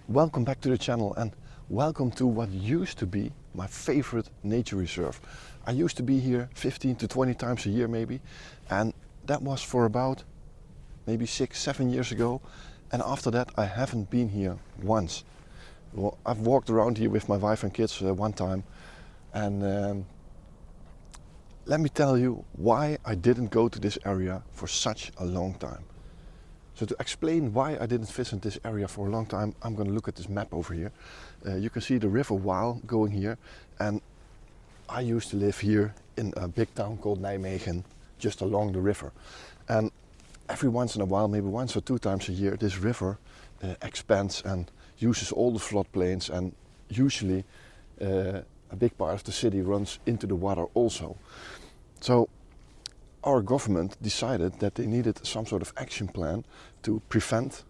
Welcome back to the channel and welcome to what used to be my favorite nature reserve. I used to be here 15 to 20 times a year maybe, and that was for about maybe 6-7 years ago, and after that I haven't been here once. Well, I've walked around here with my wife and kids one time, and let me tell you why I didn't go to this area for such a long time. So to explain why I didn't visit this area for a long time, I'm going to look at this map over here. You can see the river Waal going here, and I used to live here in a big town called Nijmegen, just along the river. And every once in a while, maybe once or 2 times a year, this river expands and uses all the floodplains, and usually a big part of the city runs into the water also. So our government decided that they needed some sort of action plan to prevent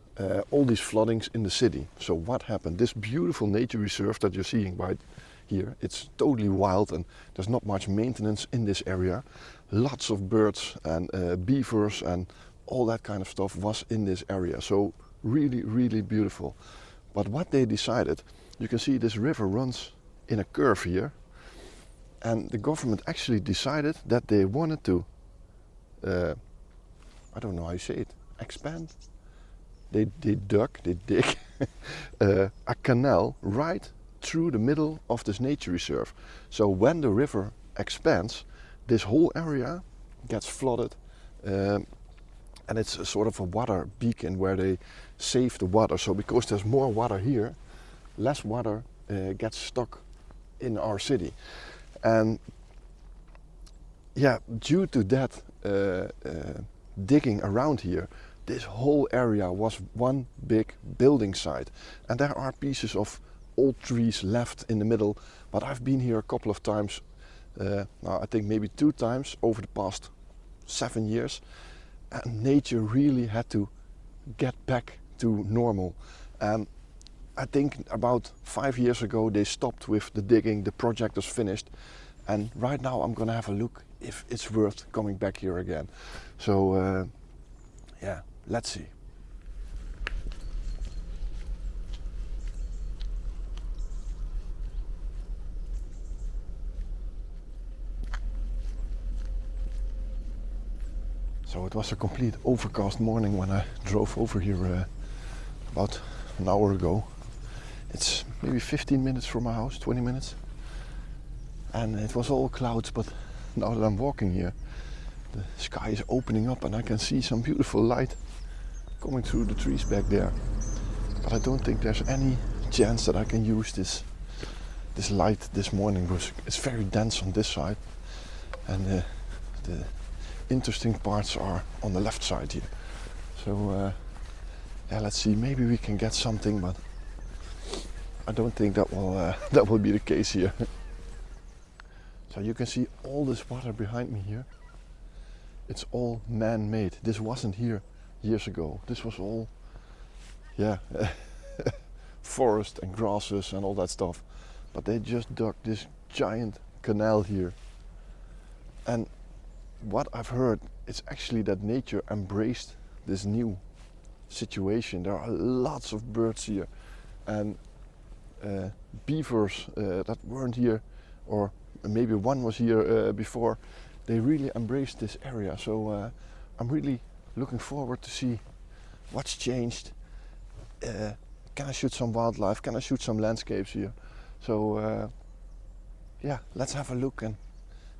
all these floodings in the city. So what happened? This beautiful nature reserve that you're seeing right here, it's totally wild and there's not much maintenance in this area. Lots of birds and beavers and all that kind of stuff was in this area. So really, really beautiful. But what they decided, you can see this river runs in a curve here, and the government actually decided that they wanted to I don't know how you say it, expand? They dig a canal right through the middle of this nature reserve. So when the river expands, this whole area gets flooded, and it's a sort of a water beacon where they save the water. So because there's more water here, less water gets stuck in our city. And yeah, due to that digging around here, this whole area was one big building site, and there are pieces of old trees left in the middle. But I've been here a couple of times, now I think maybe 2 times over the past 7 years, and nature really had to get back to normal. And I think about 5 years ago they stopped with the digging, the project was finished, and right now I'm gonna have a look if it's worth coming back here again. So yeah, let's see. So it was a complete overcast morning when I drove over here about an hour ago. It's maybe 15 minutes from my house, 20 minutes. And it was all clouds, but now that I'm walking here, the sky is opening up and I can see some beautiful light coming through the trees back there. But I don't think there's any chance that I can use this light this morning, because it's very dense on this side, and the interesting parts are on the left side here. So yeah, let's see, maybe we can get something, but I don't think that will be the case here. So you can see all this water behind me here. It's all man-made. This wasn't here years ago. This was all, yeah, forest and grasses and all that stuff. But they just dug this giant canal here. And what I've heard, it's actually that nature embraced this new situation. There are lots of birds here, and beavers that weren't here, or maybe one was here before. They really embraced this area. So I'm really looking forward to see what's changed. Can I shoot some wildlife? Can I shoot some landscapes here? So yeah, let's have a look and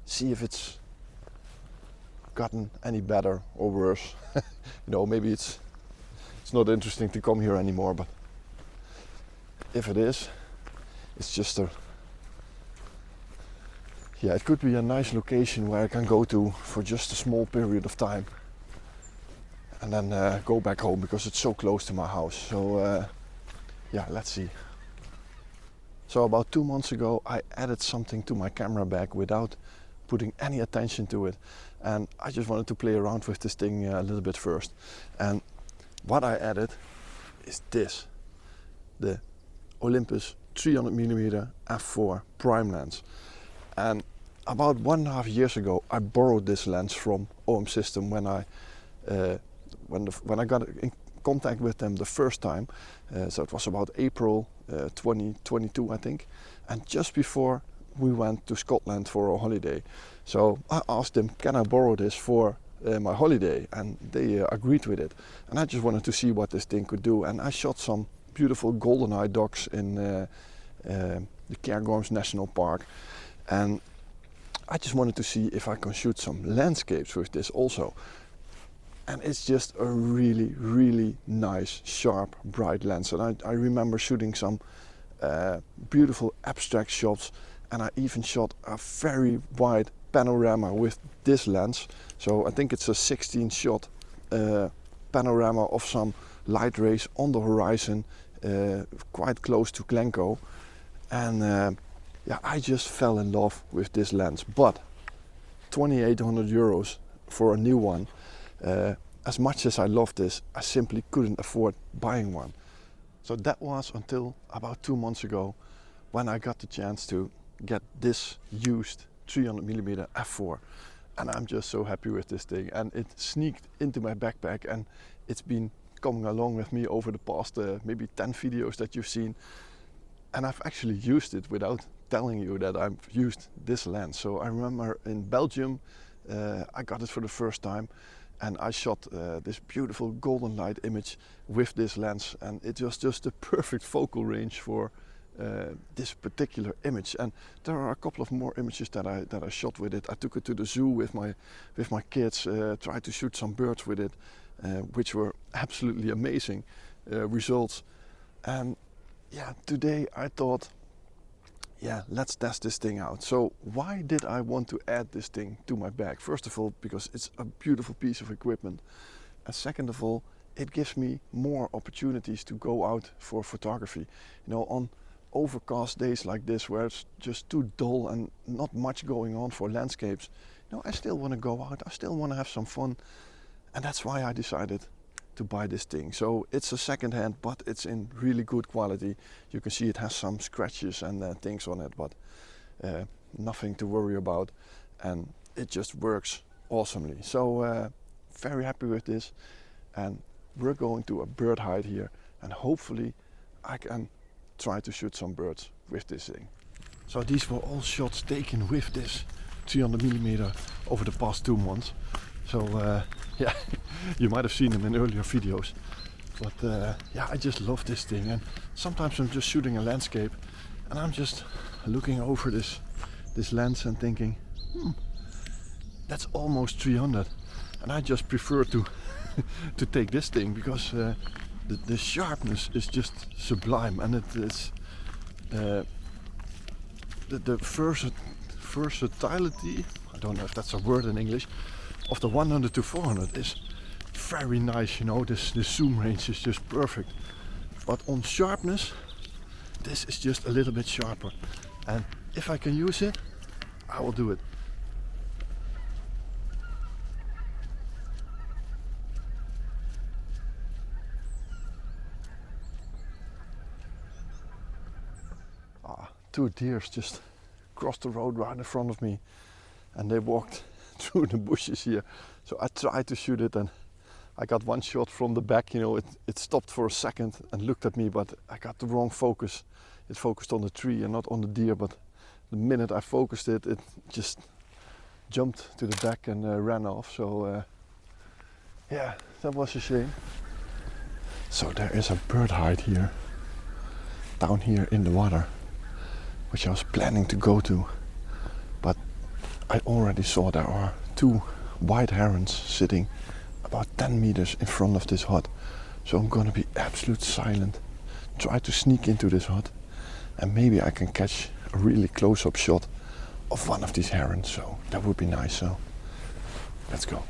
see if it's gotten any better or worse. You know, maybe it's not interesting to come here anymore, but if it is, it's just a, yeah, it could be a nice location where I can go to for just a small period of time and then go back home, because it's so close to my house. So yeah, let's see. So about 2 months ago I added something to my camera bag without putting any attention to it, and I just wanted to play around with this thing a little bit first. And what I added is this, the Olympus 300mm f4 prime lens. And about 1.5 years ago I borrowed this lens from OM System when I got in contact with them the first time. So it was about April 2022, I think. And just before we went to Scotland for a holiday. So I asked them, can I borrow this for my holiday? And they agreed with it. And I just wanted to see what this thing could do. And I shot some beautiful goldeneye ducks in the Cairngorms National Park. And I just wanted to see if I can shoot some landscapes with this also. And it's just a really, really nice, sharp, bright lens. And I remember shooting some beautiful abstract shots, and I even shot a very wide panorama with this lens. So I think it's a 16 shot panorama of some light rays on the horizon, quite close to Glencoe. And yeah, I just fell in love with this lens. But 2,800 euros for a new one. As much as I love this, I simply couldn't afford buying one. So that was until about 2 months ago when I got the chance to get this used 300mm f4. And I'm just so happy with this thing. And it sneaked into my backpack, and it's been coming along with me over the past maybe 10 videos that you've seen. And I've actually used it without telling you that I've used this lens. So I remember in Belgium, I got it for the first time, and I shot this beautiful golden light image with this lens, and it was just the perfect focal range for this particular image. And there are a couple of more images that I shot with it. I took it to the zoo with my kids, tried to shoot some birds with it, which were absolutely amazing results. And yeah, today I thought, yeah, let's test this thing out. So why did I want to add this thing to my bag? First of all, because it's a beautiful piece of equipment. And second of all, it gives me more opportunities to go out for photography. You know, on overcast days like this, where it's just too dull and not much going on for landscapes, you know, I still want to go out, I still want to have some fun. And that's why I decided to buy this thing. So it's a second hand, but it's in really good quality. You can see it has some scratches and things on it, but nothing to worry about, and it just works awesomely. So very happy with this, and we're going to a bird hide here, and hopefully I can try to shoot some birds with this thing. So these were all shots taken with this 300mm over the past 2 months. So yeah, you might have seen them in earlier videos, but yeah, I just love this thing. And sometimes I'm just shooting a landscape, and I'm just looking over this lens and thinking, that's almost 300, and I just prefer to to take this thing because the sharpness is just sublime, and it's the versatility, I don't know if that's a word in English, of the 100 to 400 is very nice. You know, this zoom range is just perfect. But on sharpness, this is just a little bit sharper. And if I can use it, I will do it. Two deers just crossed the road right in front of me, and they walked through the bushes here. So I tried to shoot it, and I got one shot from the back. You know, it stopped for a second and looked at me, but I got the wrong focus. It focused on the tree and not on the deer, but the minute I focused it, it just jumped to the back and ran off. So yeah, that was a shame. So there is a bird hide here, down here in the water, which I was planning to go to, but I already saw there are 2 white herons sitting about 10 meters in front of this hut. So I'm gonna be absolute silent, try to sneak into this hut, and maybe I can catch a really close-up shot of one of these herons. So that would be nice. So let's go.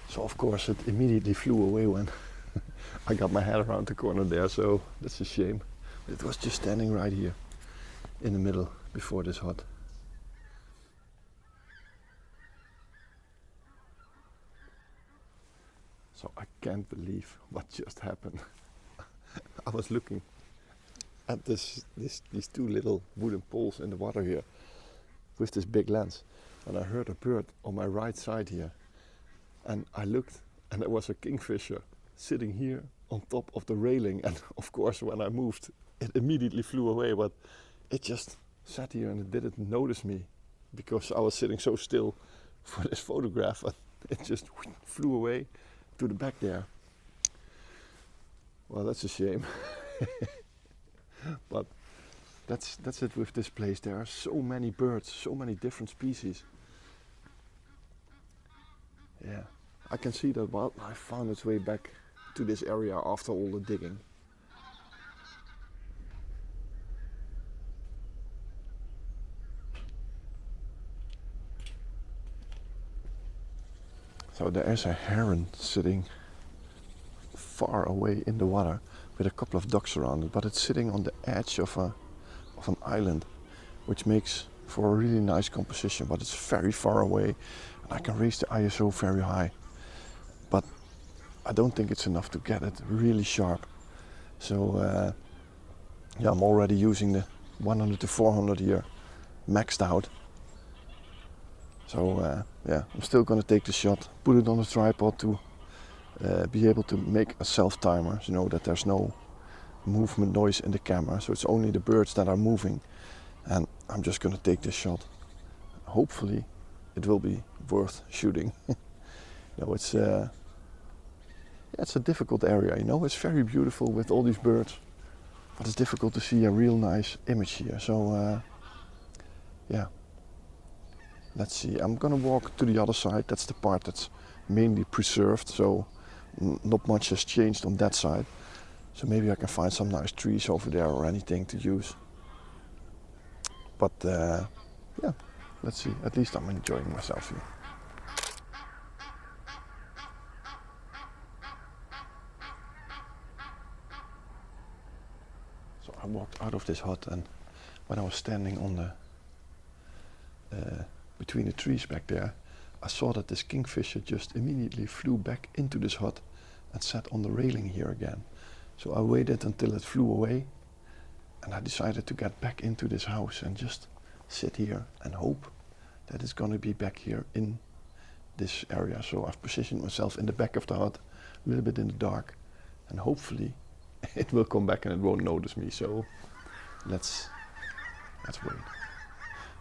So of course it immediately flew away when I got my head around the corner there, so that's a shame. But it was just standing right here in the middle before this hut. So I can't believe what just happened. I was looking at these two little wooden poles in the water here with this big lens, and I heard a bird on my right side here, and I looked and there was a kingfisher sitting here on top of the railing, and of course when I moved it immediately flew away, but it just sat here and it didn't notice me because I was sitting so still for this photograph, and it just flew away to the back there. Well, that's a shame. But that's it with this place. There are so many birds, so many different species. Yeah, I can see that wildlife found its way back to this area after all the digging. So there is a heron sitting far away in the water with a couple of ducks around it, but it's sitting on the edge of an island, which makes for a really nice composition, but it's very far away and I can raise the ISO very high, but I don't think it's enough to get it really sharp. So yeah, I'm already using the 100 to 400 here maxed out. So yeah, I'm still gonna take the shot, put it on the tripod to be able to make a self timer, so you know that there's no movement noise in the camera, so it's only the birds that are moving, and I'm just gonna take this shot. Hopefully it will be worth shooting. You know, it's a difficult area, you know, it's very beautiful with all these birds, but it's difficult to see a real nice image here. So yeah, let's see. I'm gonna walk to the other side. That's the part that's mainly preserved, so not much has changed on that side. So maybe I can find some nice trees over there or anything to use. But yeah, let's see. At least I'm enjoying myself here. So I walked out of this hut, and when I was standing on the between the trees back there, I saw that this kingfisher just immediately flew back into this hut and sat on the railing here again. So I waited until it flew away, and I decided to get back into this house and just sit here and hope that it's gonna be back here in this area. So I've positioned myself in the back of the hut, a little bit in the dark, and hopefully it will come back and it won't notice me. So let's wait.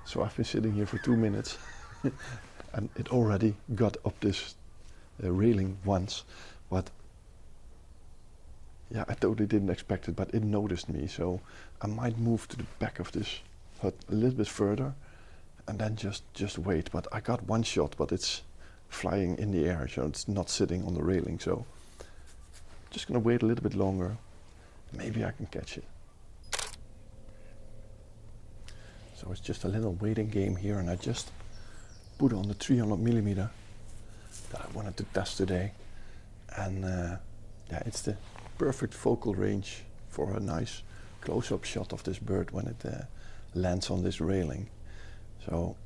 So I've been sitting here for 2 minutes and it already got up this railing once, but yeah, I totally didn't expect it, but it noticed me. So I might move to the back of this hut a little bit further and then just wait. But I got one shot, but it's flying in the air, so it's not sitting on the railing. So just gonna wait a little bit longer. Maybe I can catch it. So it's just a little waiting game here, and I just put on the 300mm that I wanted to test today. And yeah, it's the perfect focal range for a nice close-up shot of this bird when it lands on this railing. So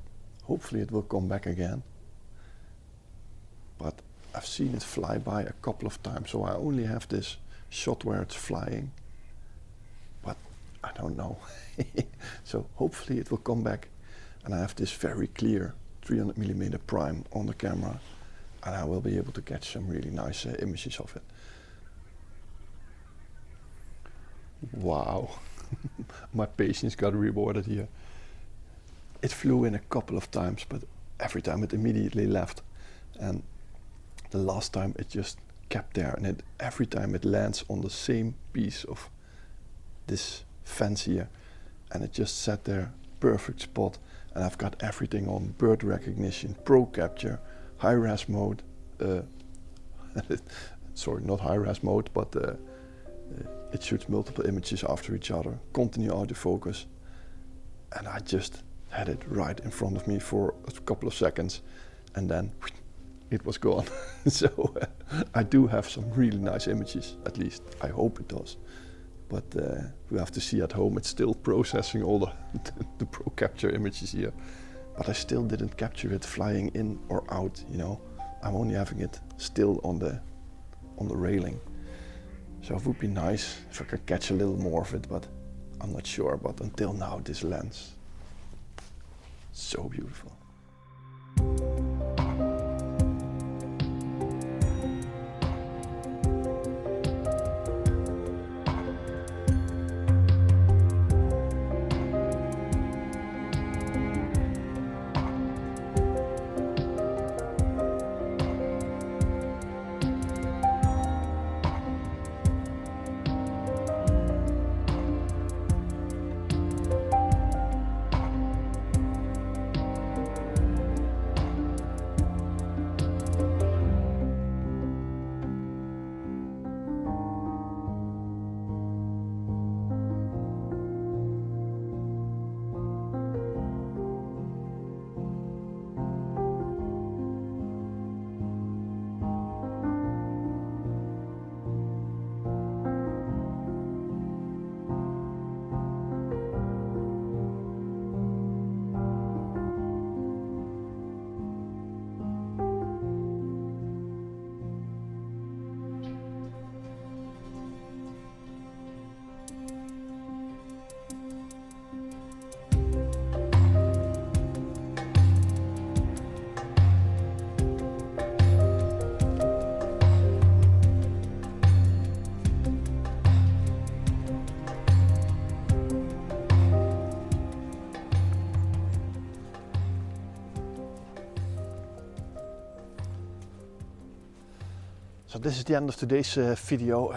hopefully it will come back again. But I've seen it fly by a couple of times, so I only have this shot where it's flying. But I don't know. So hopefully it will come back, and I have this very clear 300mm prime on the camera, and I will be able to catch some really nice images of it. Wow, my patience got rewarded here. It flew in a couple of times, but every time it immediately left. And the last time it just kept there, and every time it lands on the same piece of this fence here, and it just sat there, perfect spot. And I've got everything on: bird recognition, pro capture, high res mode, sorry, not high res mode, but it shoots multiple images after each other, continue autofocus, and I just had it right in front of me for a couple of seconds, and then it was gone. So I do have some really nice images, at least I hope it does. But we have to see at home. It's still processing all the Pro Capture images here. But I still didn't capture it flying in or out, you know. I'm only having it still on the railing. So it would be nice if I could catch a little more of it, but I'm not sure. But until now, this lens, so beautiful. So this is the end of today's video.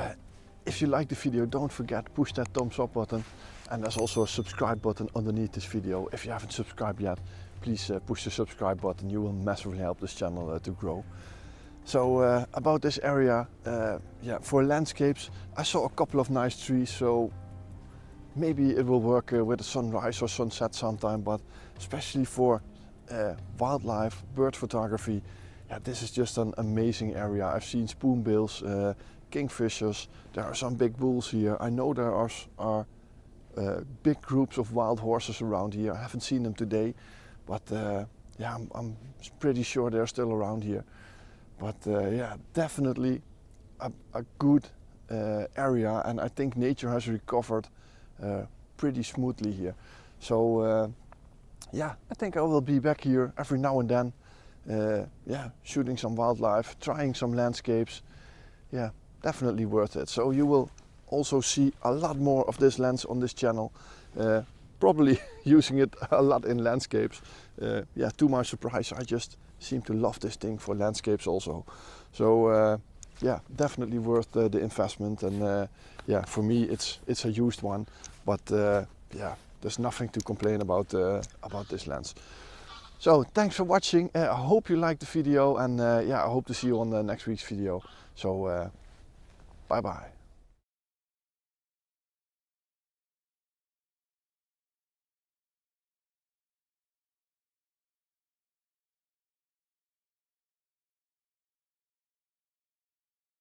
If you like the video, don't forget, push that thumbs up button, and there's also a subscribe button underneath this video. If you haven't subscribed yet, please push the subscribe button. You will massively help this channel to grow. So about this area, yeah, for landscapes, I saw a couple of nice trees, so maybe it will work with a sunrise or sunset sometime, but especially for wildlife, bird photography, yeah, this is just an amazing area. I've seen spoonbills, kingfishers, there are some big bulls here. I know there are big groups of wild horses around here. I haven't seen them today, but yeah, I'm pretty sure they're still around here. But yeah, definitely a good area, and I think nature has recovered pretty smoothly here. So yeah, I think I will be back here every now and then. Yeah, shooting some wildlife, trying some landscapes. Yeah, definitely worth it. So you will also see a lot more of this lens on this channel. Probably using it a lot in landscapes. Yeah, to my surprise, I just seem to love this thing for landscapes also. So yeah, definitely worth the investment. And yeah, for me it's a used one, but yeah, there's nothing to complain about this lens. So thanks for watching. I hope you liked the video, and yeah, I hope to see you on the next week's video. So bye bye.